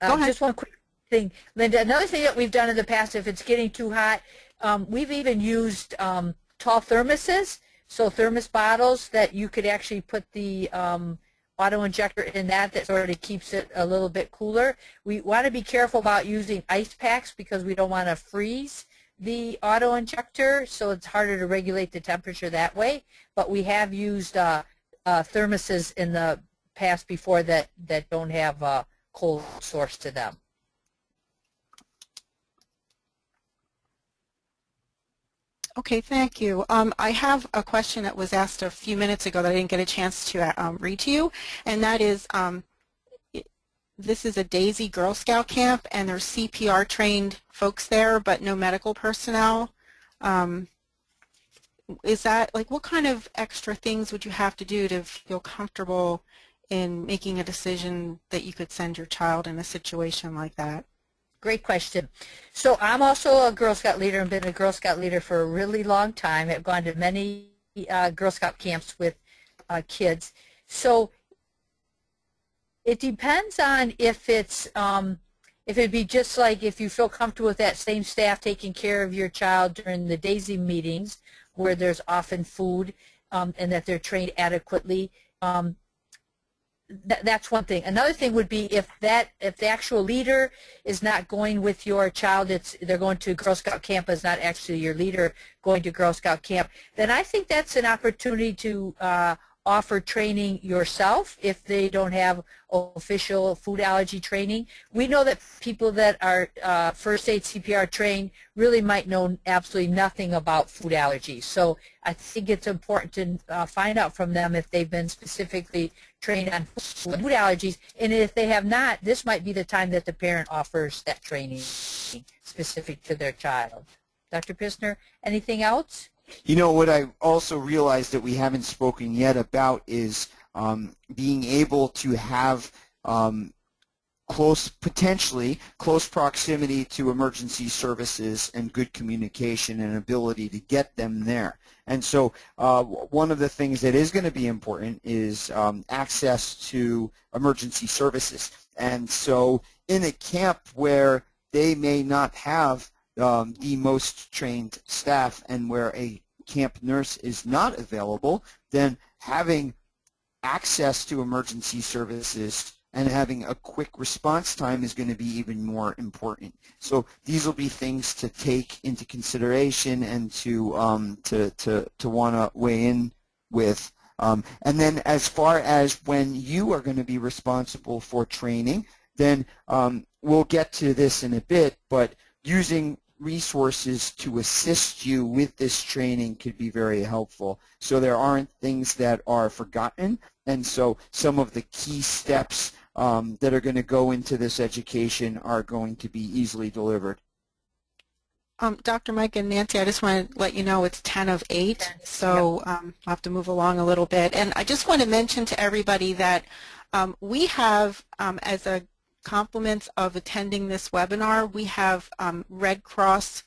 Go ahead. Just one quick thing, Linda. Another thing that we've done in the past, if it's getting too hot, we've even used tall thermoses, so thermos bottles that you could actually put the auto-injector in that sort of keeps it a little bit cooler. We want to be careful about using ice packs because we don't want to freeze the auto-injector, so it's harder to regulate the temperature that way. But we have used thermoses in the past before that don't have a cold source to them. Okay, thank you. I have a question that was asked a few minutes ago that I didn't get a chance to read to you, and that is, this is a Daisy Girl Scout camp, and there's CPR trained folks there, but no medical personnel. Is that, like, what kind of extra things would you have to do to feel comfortable in making a decision that you could send your child in a situation like that? Great question. So I'm also a Girl Scout leader and been a Girl Scout leader for a really long time. I've gone to many Girl Scout camps with kids. So It depends on if it's if it'd be just like if you feel comfortable with that same staff taking care of your child during the DAISY meetings where there's often food and that they're trained adequately. That's one thing. Another thing would be if the actual leader is not going with your child, they're going to Girl Scout camp, is not actually your leader going to Girl Scout camp, then I think that's an opportunity to offer training yourself if they don't have official food allergy training. We know that people that are first aid CPR trained really might know absolutely nothing about food allergies. So I think it's important to find out from them if they've been specifically trained on food allergies, and if they have not, this might be the time that the parent offers that training specific to their child. Dr. Pistiner, anything else? You know, what I also realized that we haven't spoken yet about is being able to have potentially close proximity to emergency services and good communication and ability to get them there. And so one of the things that is going to be important is access to emergency services. And so in a camp where they may not have the most trained staff and where a camp nurse is not available, then having access to emergency services and having a quick response time is going to be even more important. So these will be things to take into consideration and to want to weigh in with. And then as far as when you are going to be responsible for training, then we'll get to this in a bit, but using resources to assist you with this training could be very helpful. So there aren't things that are forgotten, and so some of the key steps that are going to go into this education are going to be easily delivered. Dr. Mike and Nancy, I just want to let you know it's 10 of 8, so I'll have to move along a little bit. And I just want to mention to everybody that we have, as a compliments of attending this webinar, we have Red Cross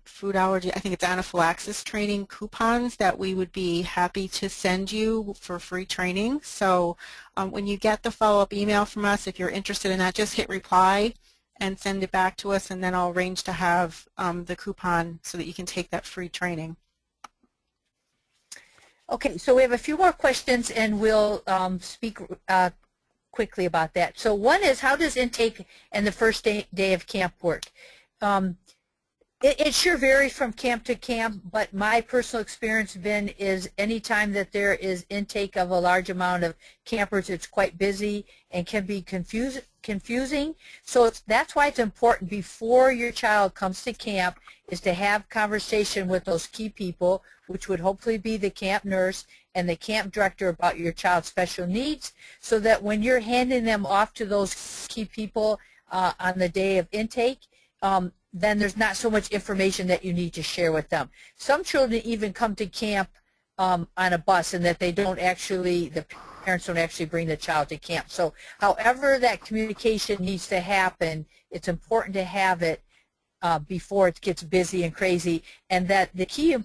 food allergy, I think it's anaphylaxis training coupons that we would be happy to send you for free training. So when you get the follow-up email from us, if you're interested in that, just hit reply and send it back to us, and then I'll arrange to have the coupon so that you can take that free training. Okay, so we have a few more questions, and we'll speak quickly about that. So one is, how does intake and the first day of camp work? It sure varies from camp to camp, but my personal experience is anytime that there is intake of a large amount of campers, it's quite busy and can be confusing. So that's why it's important before your child comes to camp is to have conversation with those key people, which would hopefully be the camp nurse and the camp director, about your child's special needs, so that when you're handing them off to those key people on the day of intake, then there's not so much information that you need to share with them. Some children even come to camp on a bus, and that they don't actually, the parents don't actually bring the child to camp. So however that communication needs to happen, it's important to have it before it gets busy and crazy, and that the key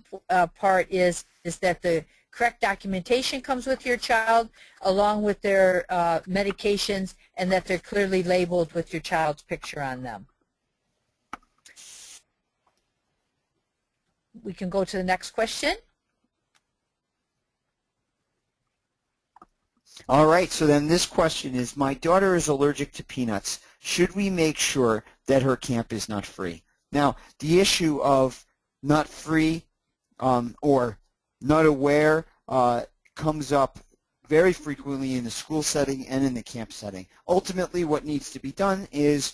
part is that the correct documentation comes with your child along with their medications, and that they're clearly labeled with your child's picture on them. We can go to the next question. All right, so then this question is, my daughter is allergic to peanuts. Should we make sure that her camp is not free? Now, the issue of not free or not aware comes up very frequently in the school setting and in the camp setting. Ultimately, what needs to be done is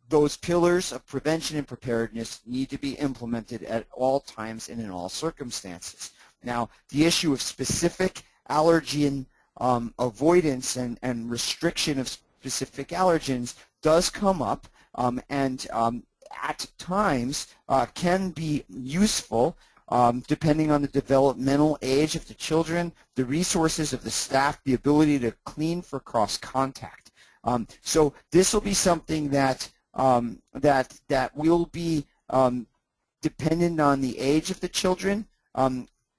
those pillars of prevention and preparedness need to be implemented at all times and in all circumstances. Now, the issue of specific allergen avoidance and restriction of specific allergens does come up, and at times can be useful depending on the developmental age of the children, the resources of the staff, the ability to clean for cross-contact. So this will be something that that will be dependent on the age of the children,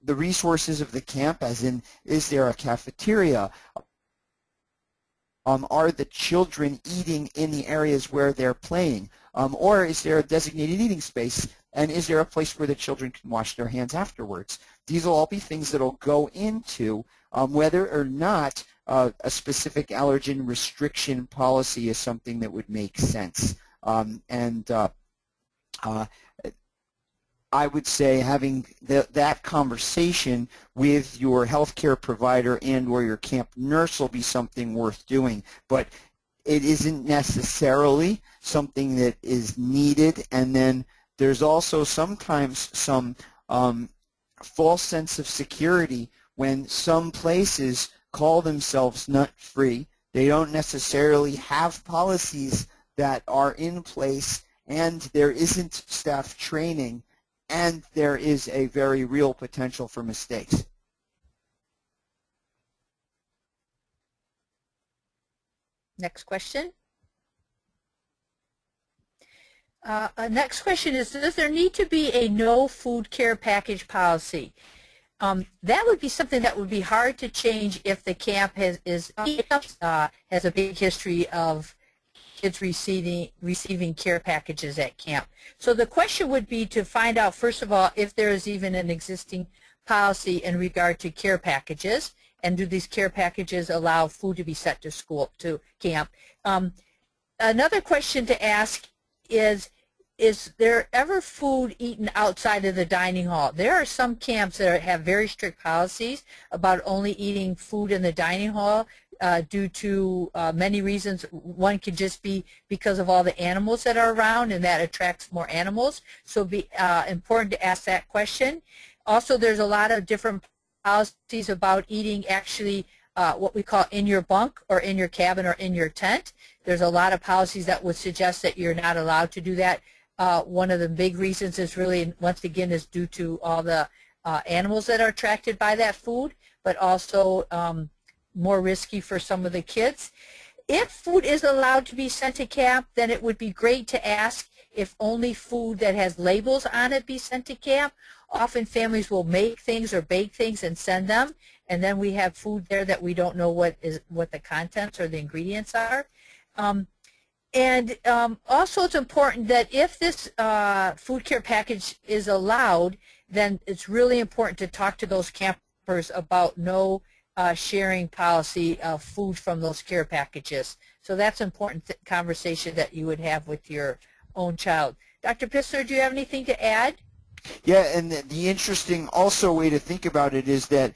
the resources of the camp, as in, is there a cafeteria, Are the children eating in the areas where they're playing? Or is there a designated eating space? And is there a place where the children can wash their hands afterwards? These will all be things that will go into whether or not a specific allergen restriction policy is something that would make sense. I would say having that conversation with your healthcare provider and or your camp nurse will be something worth doing, but it isn't necessarily something that is needed. And then there's also sometimes some false sense of security when some places call themselves nut-free. They don't necessarily have policies that are in place, and there isn't staff training, and there is a very real potential for mistakes. Next question. Next question is, does there need to be a no food care package policy? That would be something that would be hard to change if the camp has a big history of kids receiving care packages at camp. So the question would be to find out, first of all, if there is even an existing policy in regard to care packages, and do these care packages allow food to be sent to camp. Another question to ask is there ever food eaten outside of the dining hall? There are some camps that have very strict policies about only eating food in the dining hall due to many reasons. One could just be because of all the animals that are around, and that attracts more animals. So it'd be important to ask that question. Also, there's a lot of different policies about eating actually what we call in your bunk or in your cabin or in your tent. There's a lot of policies that would suggest that you're not allowed to do that. One of the big reasons is really, once again, is due to all the animals that are attracted by that food, but also more risky for some of the kids. If food is allowed to be sent to camp, then it would be great to ask if only food that has labels on it be sent to camp. Often families will make things or bake things and send them, and then we have food there that we don't know what the contents or the ingredients are. Also it's important that if this food care package is allowed, then it's really important to talk to those campers about no sharing policy of food from those care packages. So that's an important conversation that you would have with your own child. Dr. Pistiner, do you have anything to add? Yeah, and the interesting also way to think about it is that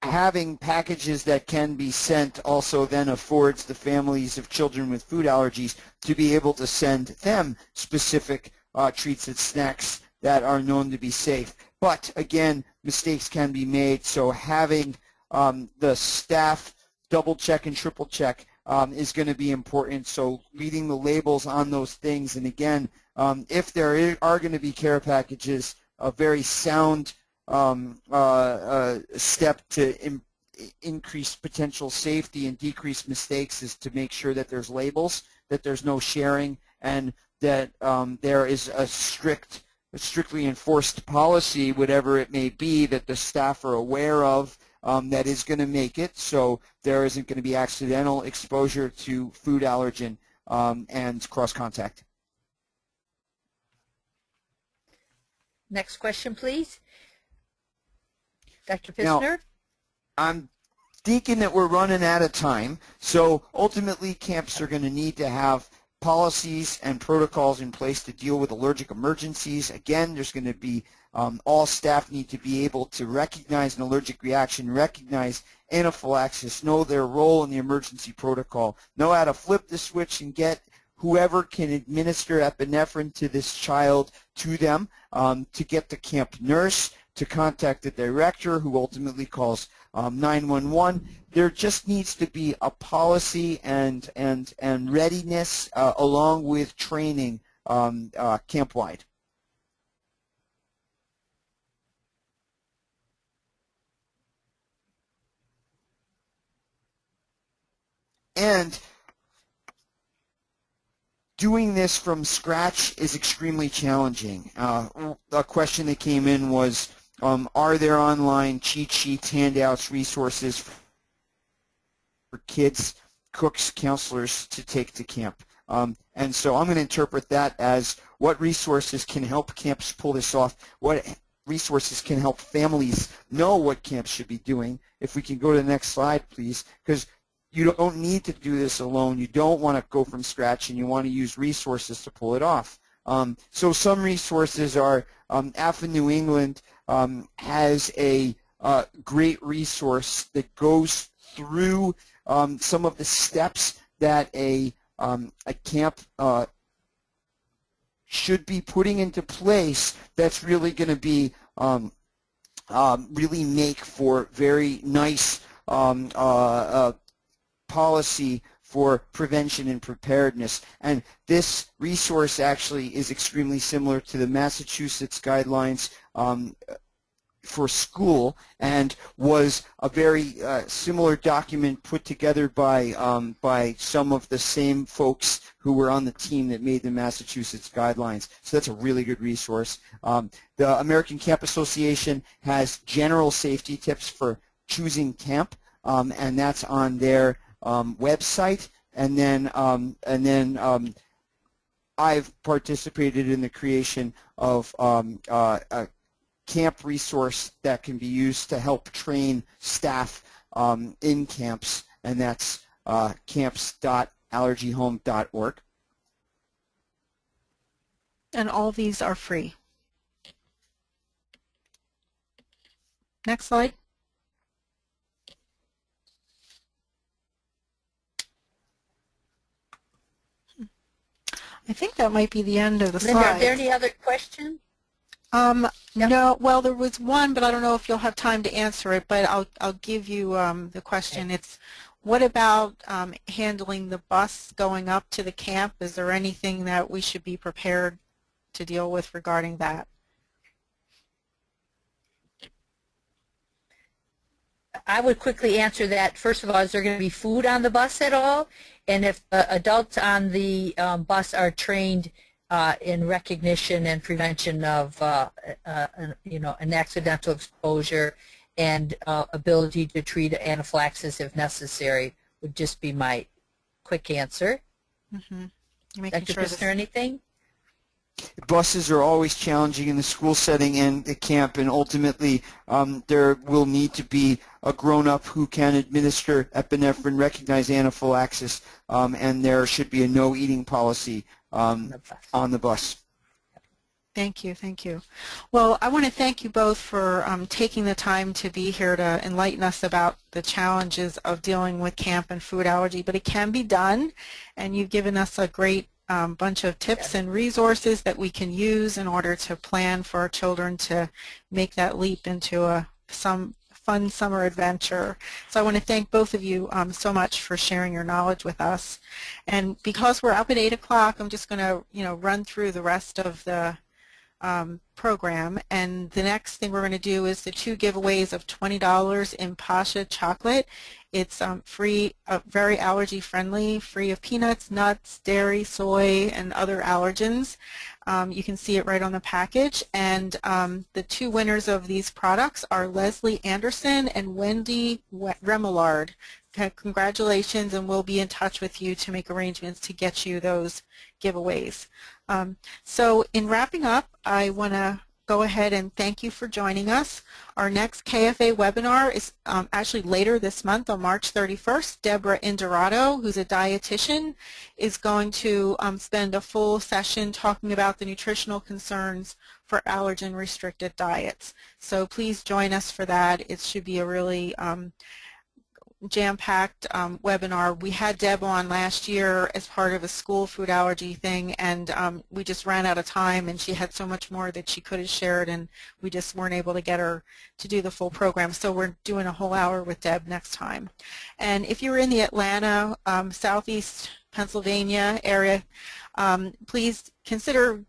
having packages that can be sent also then affords the families of children with food allergies to be able to send them specific treats and snacks that are known to be safe. But again, mistakes can be made, so having the staff double check and triple check is going to be important. So reading the labels on those things, and again, if there are going to be care packages, a very sound step to increase potential safety and decrease mistakes is to make sure that there's labels, that there's no sharing, and that there is a strictly enforced policy, whatever it may be, that the staff are aware of, that is going to make it so there isn't going to be accidental exposure to food allergen and cross-contact. Next question, please. Dr. Pistiner? Now, I'm thinking that we're running out of time, so ultimately camps are going to need to have policies and protocols in place to deal with allergic emergencies. Again, there's going to be all staff need to be able to recognize an allergic reaction, recognize anaphylaxis, know their role in the emergency protocol, know how to flip the switch and get whoever can administer epinephrine to this child to them, to get the camp nurse to contact the director who ultimately calls 911. There just needs to be a policy and readiness along with training camp-wide. And doing this from scratch is extremely challenging. A question that came in was, are there online cheat sheets, handouts, resources kids, cooks, counselors to take to camp. And so I'm going to interpret that as what resources can help camps pull this off, what resources can help families know what camps should be doing. If we can go to the next slide, please, because you don't need to do this alone. You don't want to go from scratch, and you want to use resources to pull it off. So some resources are AFA New England has a great resource that goes through some of the steps that a camp should be putting into place that's really going to be really make for very nice policy for prevention and preparedness. And this resource actually is extremely similar to the Massachusetts guidelines for school, and was a very similar document put together by some of the same folks who were on the team that made the Massachusetts guidelines. So that's a really good resource. The American Camp Association has general safety tips for choosing camp, and that's on their website. And then I've participated in the creation of a camp resource that can be used to help train staff in camps, and that's camps.allergyhome.org. And all these are free. Next slide. I think that might be the end of the Linda, slide. are there any other questions? No, well, there was one, but I don't know if you'll have time to answer it, but I'll give you the question. Okay. It's, what about handling the bus going up to the camp? Is there anything that we should be prepared to deal with regarding that? I would quickly answer that. First of all, is there going to be food on the bus at all? And if adults on the bus are trained in recognition and prevention of an accidental exposure and ability to treat anaphylaxis if necessary, would just be my quick answer. Mm-hmm. Dr. Pistiner, anything? Buses are always challenging in the school setting and the camp, and ultimately there will need to be a grown-up who can administer epinephrine, recognize anaphylaxis, and there should be a no eating policy on the bus. Thank you, thank you. Well, I want to thank you both for taking the time to be here to enlighten us about the challenges of dealing with camp and food allergy, but it can be done, and you've given us a great bunch of tips and resources that we can use in order to plan for our children to make that leap into some fun summer adventure. So I want to thank both of you so much for sharing your knowledge with us. And because we're up at 8 o'clock, I'm just going to run through the rest of the program. And the next thing we're going to do is the 2 giveaways of $20 in Pasha chocolate. It's free, very allergy friendly, free of peanuts, nuts, dairy, soy, and other allergens. You can see it right on the package. And the 2 winners of these products are Leslie Anderson and Wendy Remillard. Congratulations, and we'll be in touch with you to make arrangements to get you those giveaways. So in wrapping up, I want to go ahead and thank you for joining us. Our next KFA webinar is actually later this month on March 31st. Deborah Indurato, who's a dietitian, is going to spend a full session talking about the nutritional concerns for allergen-restricted diets. So please join us for that. It should be a really jam-packed webinar. We had Deb on last year as part of a school food allergy thing, and we just ran out of time, and she had so much more that she could have shared, and we just weren't able to get her to do the full program. So we're doing a whole hour with Deb next time. And if you're in the Atlanta, Southeast Pennsylvania area, please consider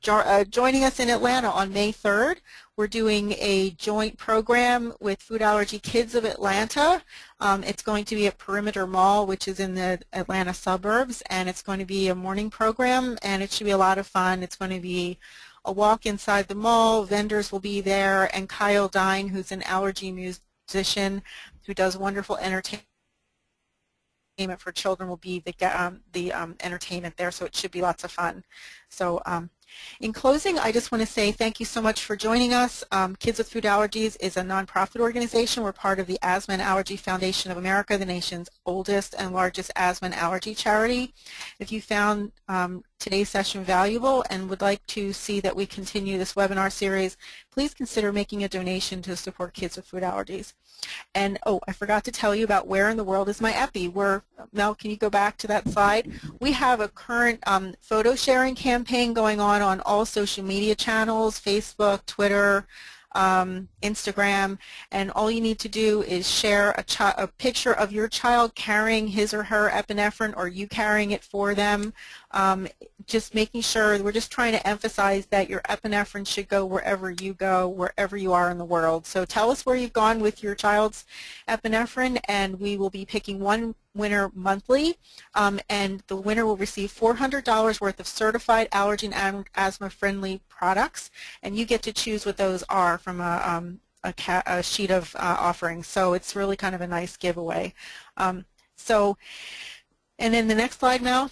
joining us in Atlanta on May 3rd. We're doing a joint program with Food Allergy Kids of Atlanta. It's going to be at Perimeter Mall, which is in the Atlanta suburbs, and it's going to be a morning program, and it should be a lot of fun. It's going to be a walk inside the mall, vendors will be there, and Kyle Dine, who's an allergy musician who does wonderful entertainment, for children will be the entertainment there, so it should be lots of fun. So in closing, I just want to say thank you so much for joining us. Kids with Food Allergies is a nonprofit organization. We're part of the Asthma and Allergy Foundation of America, the nation's oldest and largest asthma and allergy charity. If you found today's session valuable and would like to see that we continue this webinar series, please consider making a donation to support Kids with Food Allergies. And oh, I forgot to tell you about where in the world is my Epi. Mel, can you go back to that slide? We have a current photo sharing campaign going on all social media channels, Facebook, Twitter, Instagram, and all you need to do is share a picture of your child carrying his or her epinephrine or you carrying it for them. Just making sure, we're just trying to emphasize that your epinephrine should go wherever you go, wherever you are in the world. So tell us where you've gone with your child's epinephrine, and we will be picking one winner monthly, and the winner will receive $400 worth of certified allergy and asthma-friendly products, and you get to choose what those are from a sheet of offerings. So it's really kind of a nice giveaway. And then the next slide, Mel.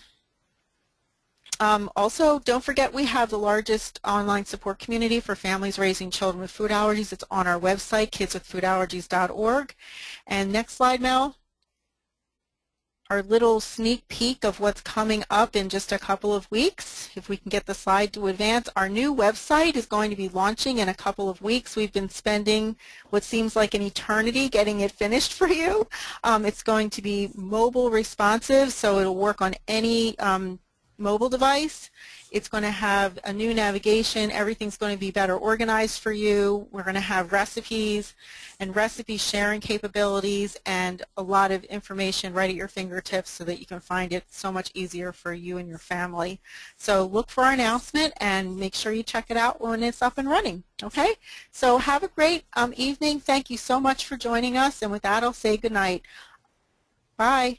Also, don't forget we have the largest online support community for families raising children with food allergies. It's on our website, kidswithfoodallergies.org. And next slide, Mel. Our little sneak peek of what's coming up in just a couple of weeks. If we can get the slide to advance, our new website is going to be launching in a couple of weeks. We've been spending what seems like an eternity getting it finished for you. It's going to be mobile responsive, so it'll work on any mobile device. It's going to have a new navigation. Everything's going to be better organized for you. We're going to have recipes and recipe sharing capabilities and a lot of information right at your fingertips so that you can find it so much easier for you and your family. So look for our announcement and make sure you check it out when it's up and running. Okay? So have a great evening. Thank you so much for joining us, and with that I'll say good night. Bye.